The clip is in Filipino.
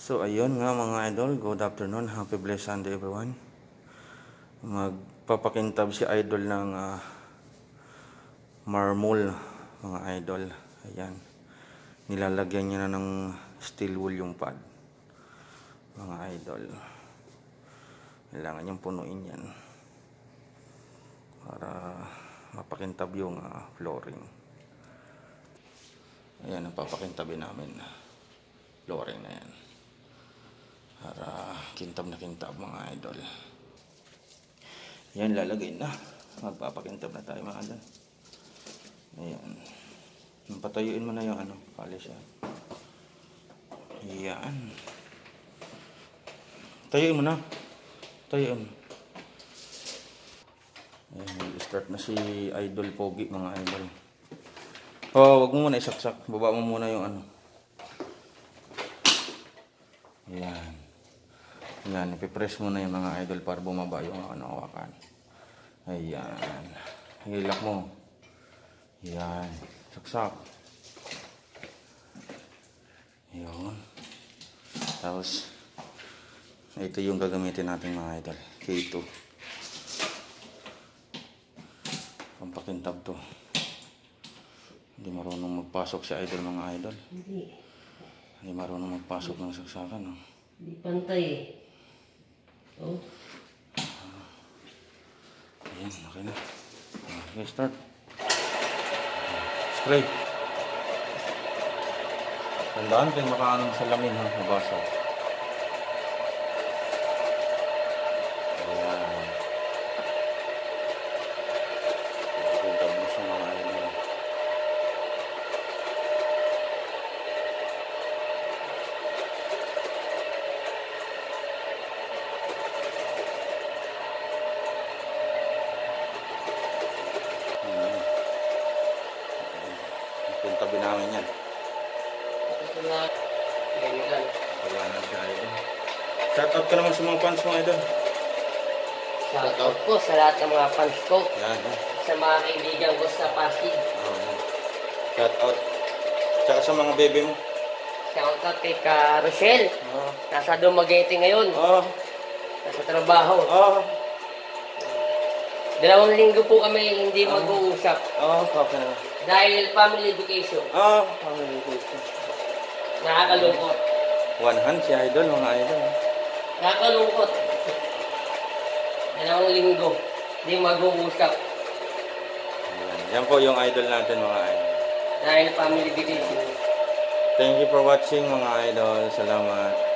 So ayun nga mga idol, good afternoon, happy blessed Sunday everyone. Magpapakintab si idol ng marmol mga idol. Ayan, nilalagyan niya na ng steel wool yung pad mga idol. Kailangan niyang punuin yan para mapakintab yung flooring. Ayan, napapakintabin namin flooring na yan para kintab na kintab mga idol. Yan, lalagay na, magpapakintab na tayo mga idol. Ayan, patayuin mo na yung polish yan. Ayan, tayuin mo na, tayuin. Ayan, start na si idol pogi mga idol. Wag mo muna isaksak, baba mo muna yung Ayan. Yan, ipipress mo na yung mga idol para bumaba yung hawakan. Ayan. Hilak mo. Ayan. Saksak. Ayan. Tapos, ito yung gagamitin natin mga idol. K2. Pampakintab to. Hindi marunong magpasok si idol mga idol. Hindi marunong magpasok ng saksakan. Hindi pantay eh. Oh. Ayan, okay na. Okay, start. Spray. Tandaan din makaanong salamin ha, mabasa. Ayan. Pagpuntab mo sa mga idol. Tabi namin yan. Ito na. Ganyan. Wala na siya idol. Shout out ka naman sa mga fans mo idol. Shout out po sa lahat ng mga fans ko. Yan. Sa mga kaibigan ko sa Pasig. Shout out. Tsaka sa mga bebe mo. Shout out kay Ka Rochelle. Nasa Dumaguete ngayon. Nasa trabaho. 2 linggo po kami hindi mag-uusap. Okay na. Dahil family vacation. Family vacation. Nakakalungkot. One hand si idol, mga idol. Nakakalungkot. 2 linggo hindi mag-uusap. Yan po yung idol natin mga idol. Dahil family vacation. Thank you for watching mga idol. Salamat.